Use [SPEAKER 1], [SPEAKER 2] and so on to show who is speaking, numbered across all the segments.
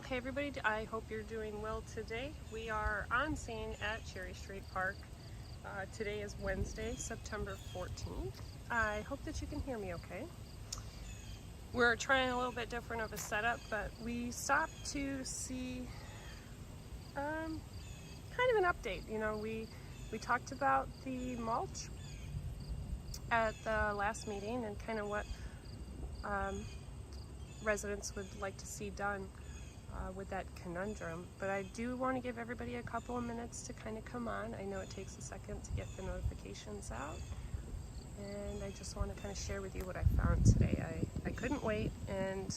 [SPEAKER 1] Hey everybody, I hope you're doing well today. We are on scene at Cherry Street Park. Today is Wednesday, September 14th. I hope that you can hear me okay. We're trying a little bit different of a setup, but we stopped to see kind of an update. You know, we talked about the mulch at the last meeting and kind of what residents would like to see done with that conundrum, but I do want to give everybody a couple of minutes to kind of come on. I know it takes a second to get the notifications out, and I just want to kind of share with you what I found today. I couldn't wait, and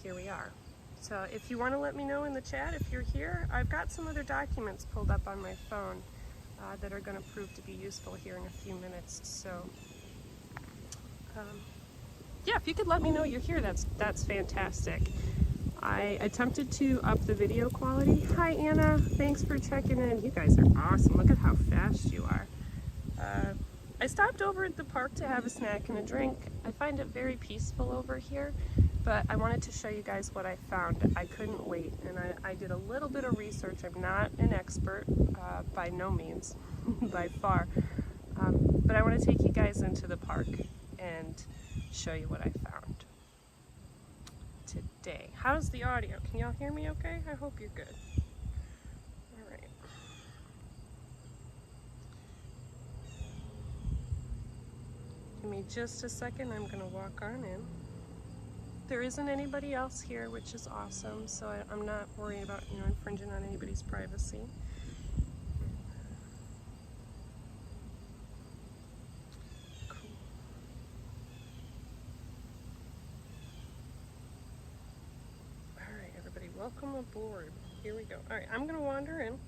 [SPEAKER 1] here we are. So if you want to let me know in the chat if you're here, I've got some other documents pulled up on my phone that are going to prove to be useful here in a few minutes. So yeah, if you could let me know you're here, that's fantastic. I attempted to up the video quality. Hi Anna, thanks for checking in. You guys are awesome. Look at how fast you are. I stopped over at the park to have a snack and a drink. I find it very peaceful over here, but I wanted to show you guys what I found. I couldn't wait, and I did a little bit of research. I'm not an expert, by no means, by far, but I want to take you guys into the park and show you what I found today. How's the audio? Can y'all hear me okay? I hope you're good. All right. Give me just a second. I'm gonna walk on in. There isn't anybody else here, which is awesome, so I'm not worried about, you know, infringing on anybody's privacy. Welcome aboard. Here we go. All right, I'm gonna wander in.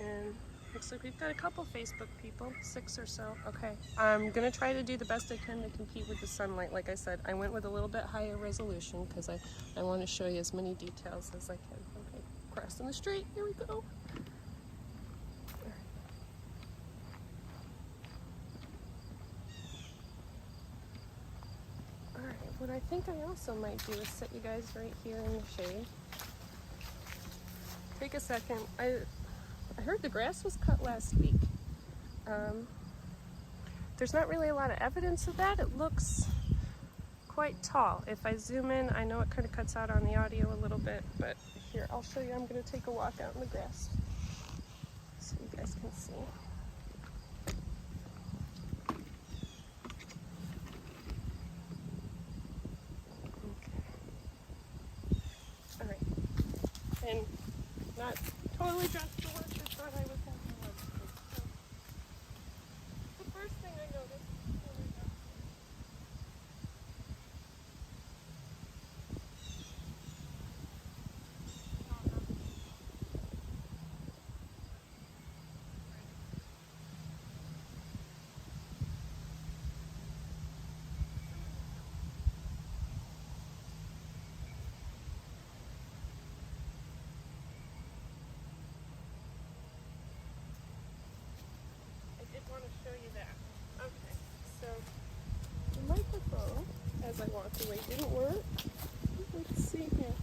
[SPEAKER 1] And looks like we've got a couple Facebook people, 6 or so. Okay, I'm gonna try to do the best I can to compete with the sunlight. Like I said, I went with a little bit higher resolution because I want to show you as many details as I can. Okay, crossing the street, here we go. What I think I also might do is set you guys right here in the shade. Take a second. I heard the grass was cut last week. There's not really a lot of evidence of that. It looks quite tall. If I zoom in, I know it kind of cuts out on the audio a little bit, but here, I'll show you. I'm going to take a walk out in the grass so you guys can see. And not totally dressed for work, I thought I was having lunch. So the first thing I noticed, want to show you that. Okay, so the microphone, as I walked away, didn't work. Let's see here.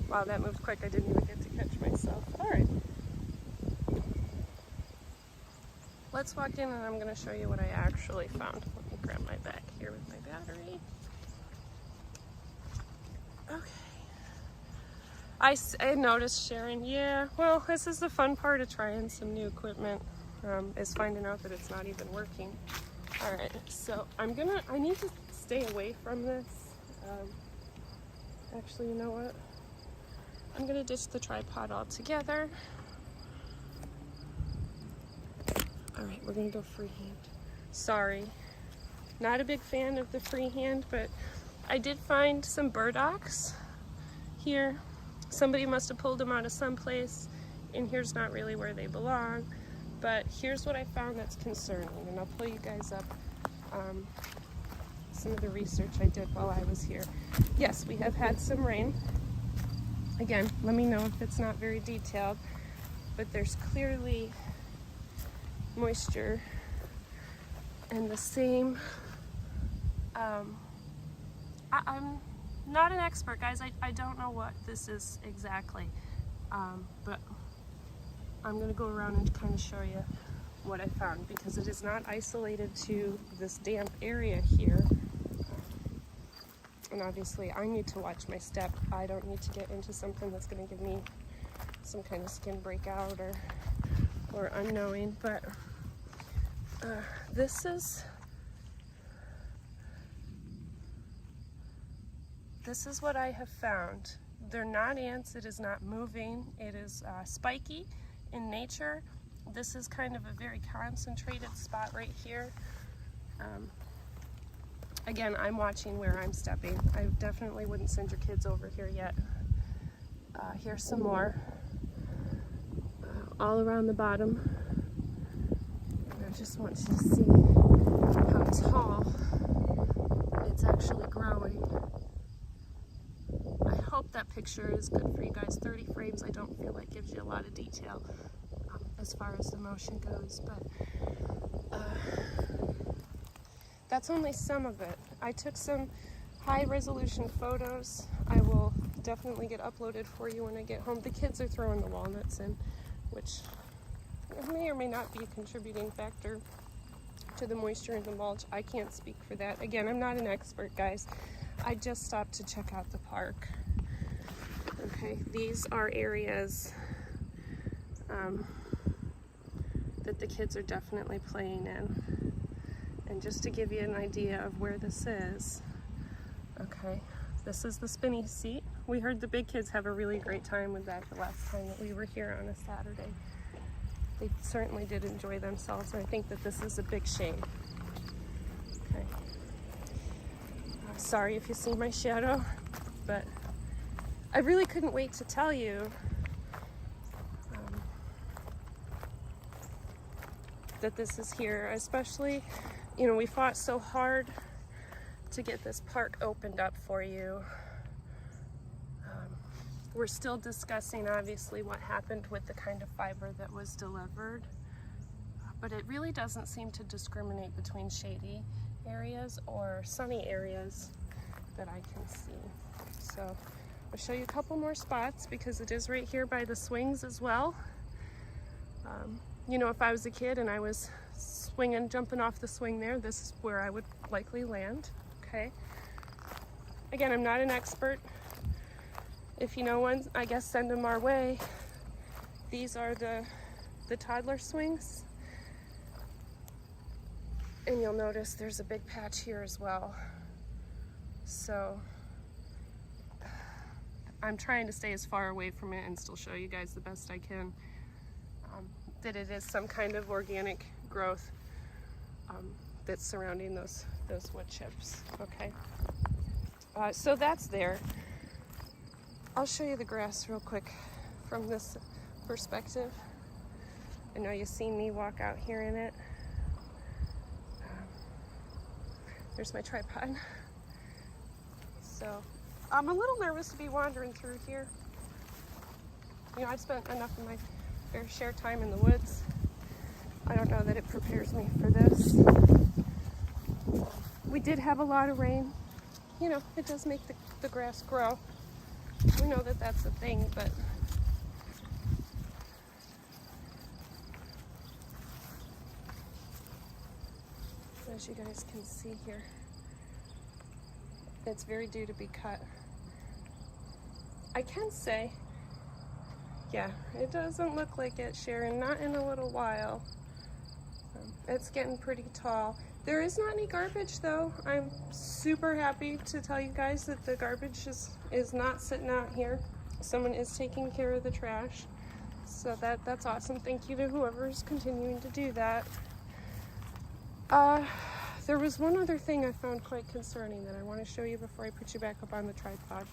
[SPEAKER 1] Wow, that moved quick. I didn't even get to catch myself. All right. Let's walk in and I'm going to show you what I actually found. Let me grab my bag here with my battery. Okay. I noticed, Sharon, yeah, well, this is the fun part of trying some new equipment, is finding out that it's not even working. All right, so I need to stay away from this. Actually, you know what? I'm gonna ditch the tripod altogether. All right, we're gonna go freehand. Sorry, not a big fan of the freehand, but I did find some burdocks here. Somebody must have pulled them out of someplace, and here's not really where they belong. But here's what I found that's concerning, and I'll pull you guys up some of the research I did while I was here. Yes, we have had some rain. Again, let me know if it's not very detailed, but there's clearly moisture and the same I'm not an expert, guys. I don't know what this is exactly, but I'm going to go around and kind of show you what I found, because it is not isolated to this damp area here. And obviously I need to watch my step. I don't need to get into something that's going to give me some kind of skin breakout or unknowing, but this is what I have found. They're not ants, it is not moving, it is spiky in nature. This is kind of a very concentrated spot right here. Again, I'm watching where I'm stepping. I definitely wouldn't send your kids over here yet. Here's some more. All around the bottom. And I just want you to see how tall it's actually growing. I hope that picture is good for you guys. 30 frames, I don't feel like gives you a lot of detail as far as the motion goes, but that's only some of it. I took some high resolution photos. I will definitely get uploaded for you when I get home. The kids are throwing the walnuts in, which may or may not be a contributing factor to the moisture in the mulch. I can't speak for that. Again, I'm not an expert, guys. I just stopped to check out the park. Okay, these are areas that the kids are definitely playing in. And just to give you an idea of where this is, okay, this is the spinny seat. We heard the big kids have a really great time with that the last time that we were here on a Saturday. They certainly did enjoy themselves, and I think that this is a big shame. Okay. Sorry if you see my shadow, but I really couldn't wait to tell you that this is here, especially, you know, we fought so hard to get this park opened up for you. We're still discussing, obviously, what happened with the kind of fiber that was delivered, but it really doesn't seem to discriminate between shady areas or sunny areas that I can see. So I'll show you a couple more spots because it is right here by the swings as well. You know, if I was a kid and I was swinging, jumping off the swing there, this is where I would likely land, okay? Again, I'm not an expert. If you know one, I guess send them our way. These are the toddler swings. And you'll notice there's a big patch here as well. So I'm trying to stay as far away from it and still show you guys the best I can. That it is some kind of organic growth that's surrounding those wood chips, okay? So that's there. I'll show you the grass real quick from this perspective. I know you've seen me walk out here in it. There's my tripod. So I'm a little nervous to be wandering through here. You know, I've spent enough of my fair share time in the woods. I don't know that it prepares me for this. We did have a lot of rain. You know, it does make the grass grow. We know that that's a thing, but as you guys can see here, it's very due to be cut. I can say, yeah, it doesn't look like it, Sharon, not in a little while. It's getting pretty tall. There is not any garbage though. I'm super happy to tell you guys that the garbage is not sitting out here. Someone is taking care of the trash. So that's awesome. Thank you to whoever's continuing to do that. There was one other thing I found quite concerning that I want to show you before I put you back up on the tripod.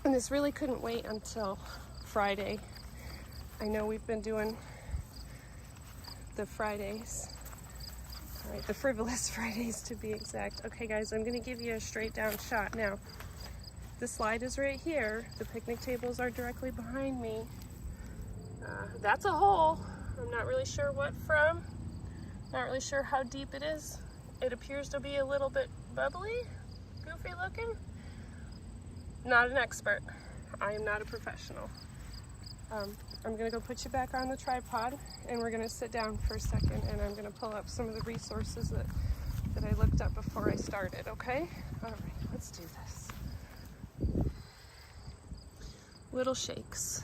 [SPEAKER 1] And this really couldn't wait until Friday. I know we've been doing the Fridays. All right, the frivolous Fridays to be exact. Okay guys, I'm gonna give you a straight down shot now. The slide is right here. The picnic tables are directly behind me. That's a hole. I'm not really sure what from. Not really sure how deep it is. It appears to be a little bit bubbly, goofy looking. Not an expert. I am not a professional. I'm gonna go put you back on the tripod and we're gonna sit down for a second and I'm gonna pull up some of the resources that I looked up before I started, okay? All right, let's do this. Little shakes.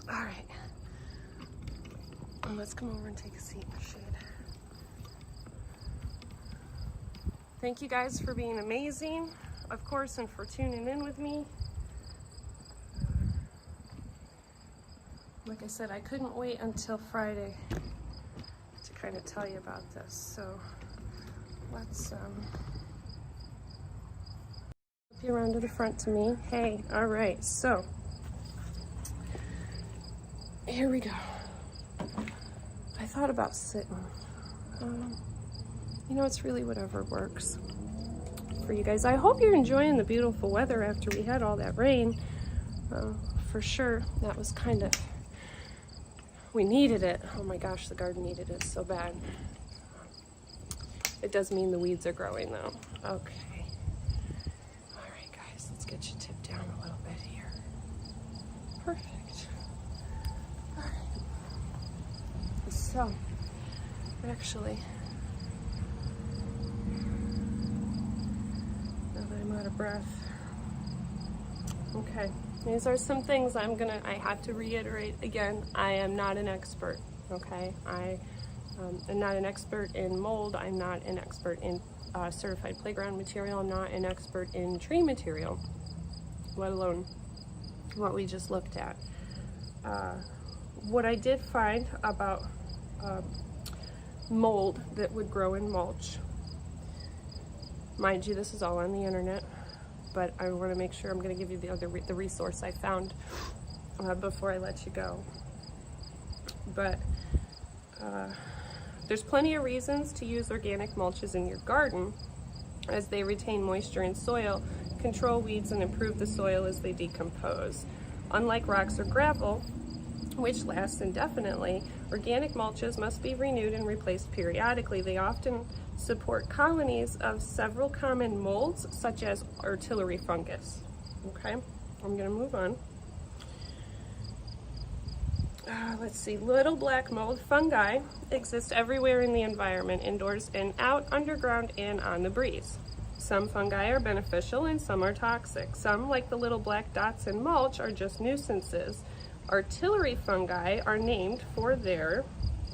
[SPEAKER 1] All right, well, let's come over and take a seat in the shade. Thank you guys for being amazing, of course, and for tuning in with me. Like I said, I couldn't wait until Friday to kind of tell you about this, so let's flip you around to the front to me. Hey, all right, so here we go. I thought about sitting. You know, it's really whatever works for you guys. I hope you're enjoying the beautiful weather after we had all that rain. For sure, that was kind of, we needed it. Oh my gosh, the garden needed it so bad. It does mean the weeds are growing though. Okay. All right, guys, let's get you tipped down a little bit here. Perfect. All right. So, actually, out of breath. Okay, these are some things I have to reiterate again. I am not an expert, okay? I am not an expert in mold. I'm not an expert in certified playground material. I'm not an expert in tree material, let alone what we just looked at. What I did find about mold that would grow in mulch, mind you, this is all on the internet, but I want to make sure I'm going to give you the resource I found before I let you go. But there's plenty of reasons to use organic mulches in your garden, as they retain moisture in soil, control weeds, and improve the soil as they decompose. Unlike rocks or gravel, which lasts indefinitely, organic mulches must be renewed and replaced periodically. They often support colonies of several common molds, such as artillery fungus. Okay, I'm gonna move on. Let's see, little black mold fungi exist everywhere in the environment, indoors and out, underground and on the breeze. Some fungi are beneficial and some are toxic. Some, like the little black dots in mulch, are just nuisances. Artillery fungi are named for their,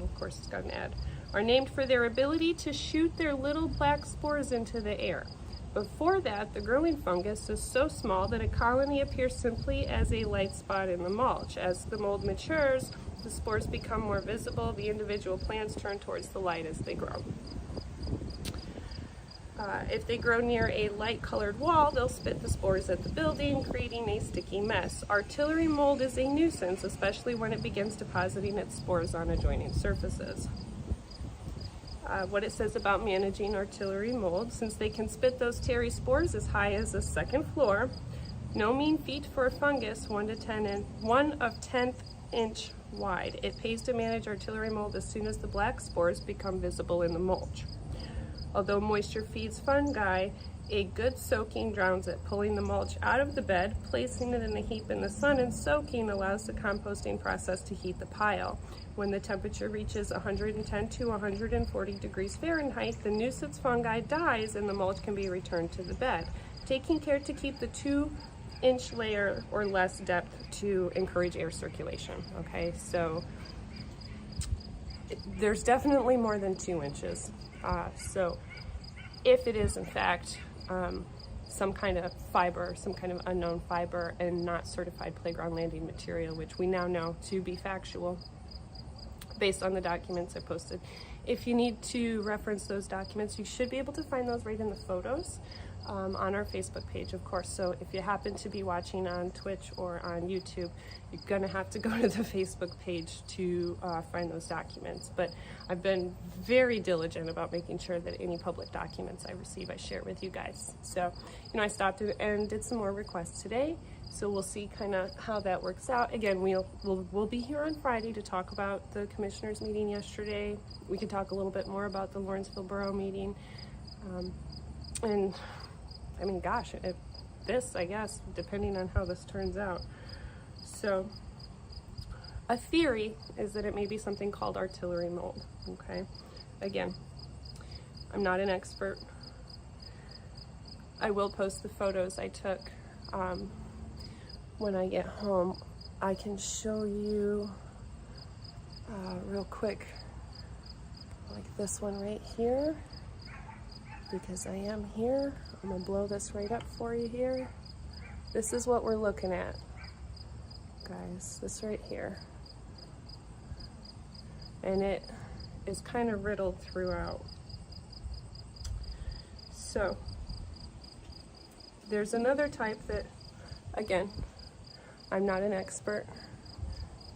[SPEAKER 1] of course it's got an ad, are named for their ability to shoot their little black spores into the air. Before that, the growing fungus is so small that a colony appears simply as a light spot in the mulch. As the mold matures, the spores become more visible. The individual plants turn towards the light as they grow. If they grow near a light-colored wall, they'll spit the spores at the building, creating a sticky mess. Artillery mold is a nuisance, especially when it begins depositing its spores on adjoining surfaces. What it says about managing artillery mold: since they can spit those terry spores as high as the second floor, no mean feat for a fungus 1 of 10th inch wide. It pays to manage artillery mold as soon as the black spores become visible in the mulch. Although moisture feeds fungi, a good soaking drowns it. Pulling the mulch out of the bed, placing it in a heap in the sun, and soaking allows the composting process to heat the pile. When the temperature reaches 110 to 140 degrees Fahrenheit, the nuisance fungi dies and the mulch can be returned to the bed. Taking care to keep the 2-inch layer or less depth to encourage air circulation. Okay, so there's definitely more than 2 inches. So if it is in fact some kind of fiber, some kind of unknown fiber, and not certified playground landing material, which we now know to be factual based on the documents I posted. If you need to reference those documents, you should be able to find those right in the photos on our Facebook page, of course. So if you happen to be watching on Twitch or on YouTube, you're gonna have to go to the Facebook page to find those documents. But I've been very diligent about making sure that any public documents I receive, I share with you guys. So, I stopped and did some more requests today. So we'll see kind of how that works out. Again, we'll be here on Friday to talk about the commissioners meeting yesterday. We can talk a little bit more about the Lawrenceville Borough meeting. And I mean, gosh, this, I guess, depending on how this turns out. So a theory is that it may be something called artillery mold, okay? Again, I'm not an expert. I will post the photos I took when I get home. I can show you real quick, like this one right here, because I am here. I'm gonna blow this right up for you here. This is what we're looking at, guys, this right here. And it is kind of riddled throughout. So there's another type that, again, I'm not an expert.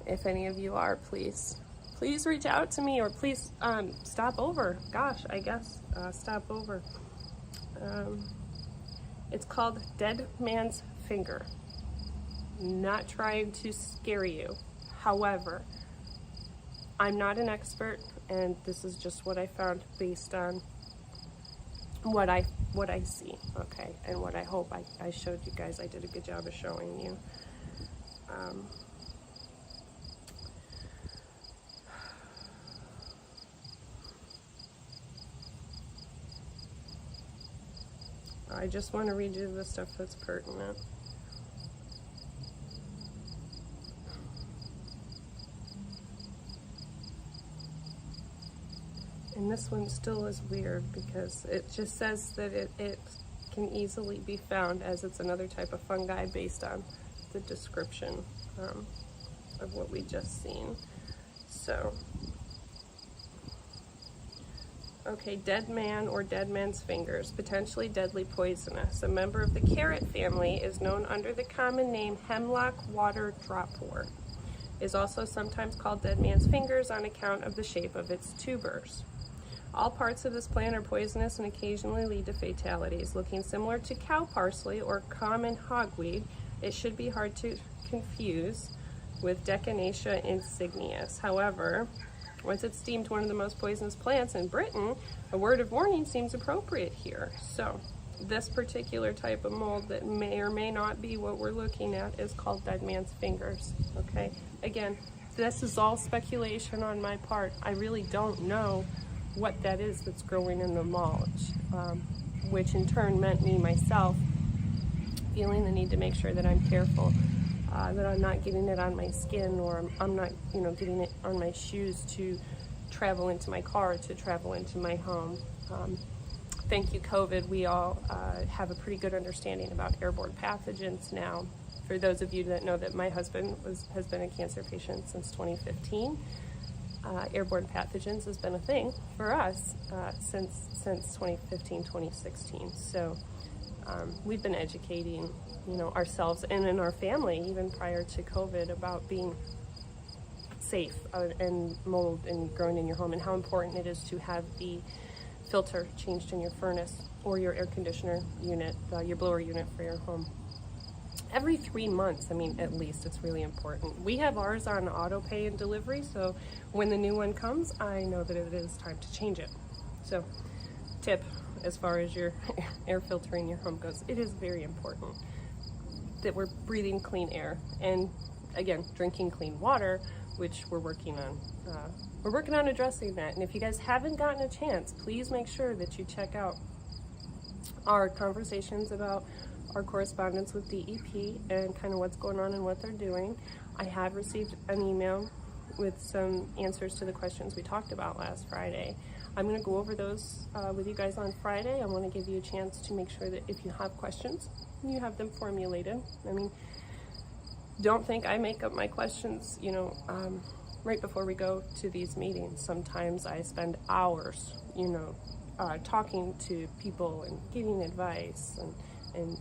[SPEAKER 1] If any of you are, please reach out to me, or please stop over. Gosh, I guess stop over. It's called dead man's finger. Not trying to scare you. However, I'm not an expert, and this is just what I found based on what I see, okay, and what I hope I showed you guys. I did a good job of showing you. I just want to read you the stuff that's pertinent. And this one still is weird because it just says that it can easily be found, as it's another type of fungi based on the description of what we just seen. So, okay, dead man or dead man's fingers, potentially deadly poisonous. A member of the carrot family is known under the common name hemlock water dropwort. Is also sometimes called dead man's fingers on account of the shape of its tubers. All parts of this plant are poisonous and occasionally lead to fatalities. Looking similar to cow parsley or common hogweed, it should be hard to confuse with Echinacea insignis. However, once it's deemed one of the most poisonous plants in Britain, a word of warning seems appropriate here. So this particular type of mold that may or may not be what we're looking at is called dead man's fingers, okay? Again, this is all speculation on my part. I really don't know what that is that's growing in the mulch, which in turn meant me myself feeling the need to make sure that I'm careful, that I'm not getting it on my skin, or I'm not, getting it on my shoes to travel into my car, to travel into my home. Thank you, COVID. We all have a pretty good understanding about airborne pathogens now. For those of you that know that my husband has been a cancer patient since 2015. Airborne pathogens has been a thing for us since 2015, 2016. So we've been educating, ourselves and in our family, even prior to COVID, about being safe and mold and growing in your home, and how important it is to have the filter changed in your furnace or your air conditioner unit, your blower unit for your home. Every 3 months, at least, it's really important. We have ours on auto pay and delivery, so when the new one comes, I know that it is time to change it. So, tip, as far as your air filter in your home goes, it is very important that we're breathing clean air, and again, drinking clean water, which we're working on. We're working on addressing that, and if you guys haven't gotten a chance, please make sure that you check out our conversations about our correspondence with DEP and kind of what's going on and what they're doing. I have received an email with some answers to the questions we talked about last Friday. I'm going to go over those with you guys on Friday. I want to give you a chance to make sure that if you have questions, you have them formulated. Don't think I make up my questions, right before we go to these meetings. Sometimes I spend hours, talking to people and getting advice and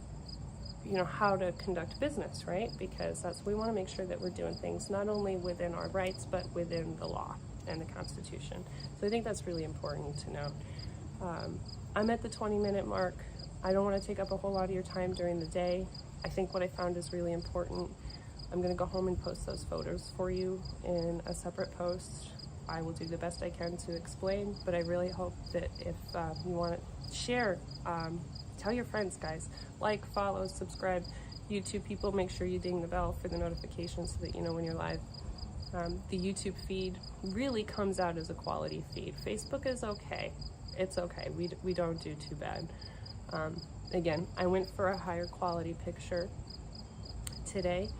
[SPEAKER 1] how to conduct business, right? Because we want to make sure that we're doing things not only within our rights, but within the law and the Constitution. So I think that's really important to note. I'm at the 20-minute mark. I don't want to take up a whole lot of your time during the day. I think what I found is really important. I'm gonna go home and post those photos for you in a separate post. I will do the best I can to explain, but I really hope that if you want to share, tell your friends, guys. Like, follow, subscribe. YouTube people, make sure you ding the bell for the notifications so that you know when you're live. The YouTube feed really comes out as a quality feed. Facebook is okay. It's okay. We don't do too bad. Again, I went for a higher quality picture today,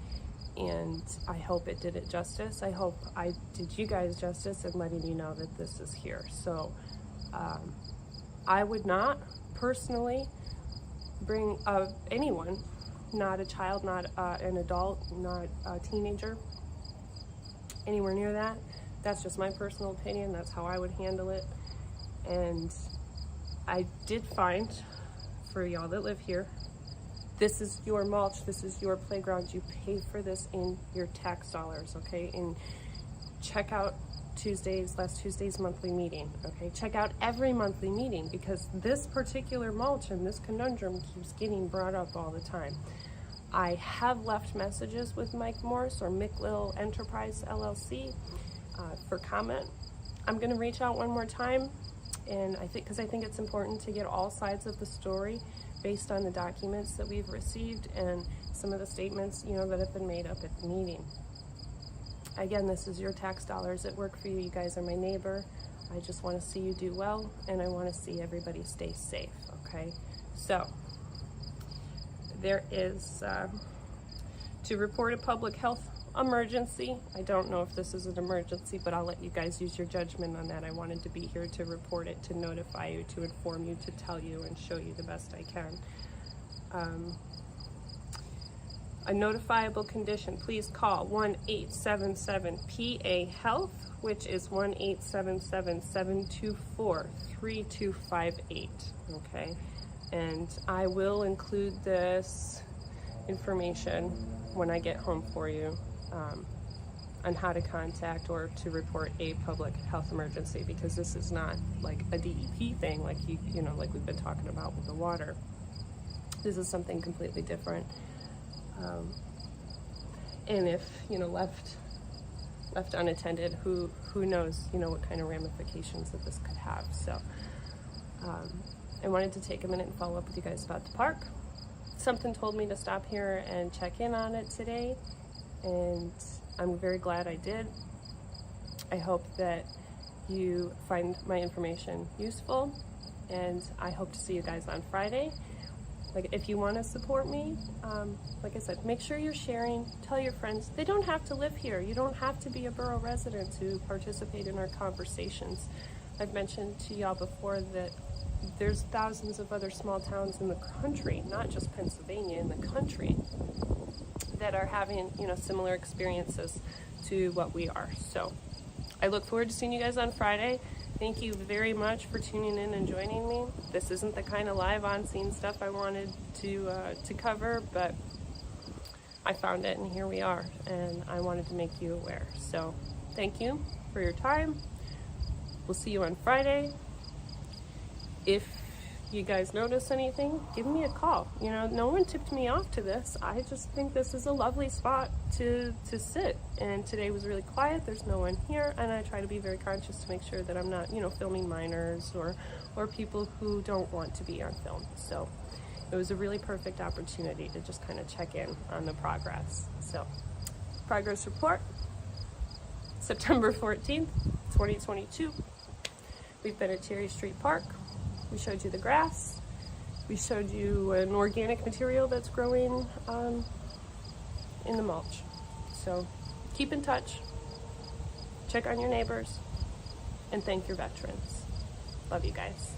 [SPEAKER 1] and I hope it did it justice. I hope I did you guys justice in letting you know that this is here. So I would not personally bring anyone, not a child, not an adult, not a teenager, anywhere near that. That's just my personal opinion. That's how I would handle it. And I did find, for y'all that live here, this is your mulch, this is your playground. You pay for this in your tax dollars, okay? And check out last Tuesday's monthly meeting, okay? Check out every monthly meeting, because this particular mulch and this conundrum keeps getting brought up all the time. I have left messages with Mike Morse or Mick Little Enterprise LLC for comment. I'm gonna reach out one more time, and because I think it's important to get all sides of the story based on the documents that we've received and some of the statements, that have been made up at the meeting. Again, this is your tax dollars at work for you. You guys are my neighbor. I just want to see you do well, and I want to see everybody stay safe, okay? So there is to report a public health emergency. I don't know if this is an emergency, but I'll let you guys use your judgment on that. I wanted to be here to report it, to notify you, to inform you, to tell you, and show you the best I can. A notifiable condition, please call 1-877-PA-HEALTH, which is 1-877-724-3258, okay? And I will include this information when I get home for you on how to contact or to report a public health emergency, because this is not like a DEP thing like like we've been talking about with the water. This is something completely different. And if left unattended, who knows what kind of ramifications that this could have. So I wanted to take a minute and follow up with you guys about the park. Something told me to stop here and check in on it today, and I'm very glad I did. I hope that you find my information useful, and I hope to see you guys on Friday. Like, if you want to support me, like I said, make sure you're sharing, tell your friends. They don't have to live here. You don't have to be a borough resident to participate in our conversations. I've mentioned to y'all before that there's thousands of other small towns in the country, not just Pennsylvania, in the country, that are having, similar experiences to what we are. So I look forward to seeing you guys on Friday. Thank you very much for tuning in and joining me. This isn't the kind of live on-scene stuff I wanted to cover, but I found it, and here we are, and I wanted to make you aware. So thank you for your time. We'll see you on Friday. If you guys notice anything, give me a call. No one tipped me off to this. I just think this is a lovely spot to sit. And today was really quiet. There's no one here, and I try to be very conscious to make sure that I'm not, filming minors or people who don't want to be on film. So it was a really perfect opportunity to just kind of check in on the progress. So, progress report, September 14th, 2022. We've been at Cherry Street Park. We showed you the grass. We showed you an organic material that's growing in the mulch. So keep in touch, check on your neighbors, and thank your veterans. Love you guys.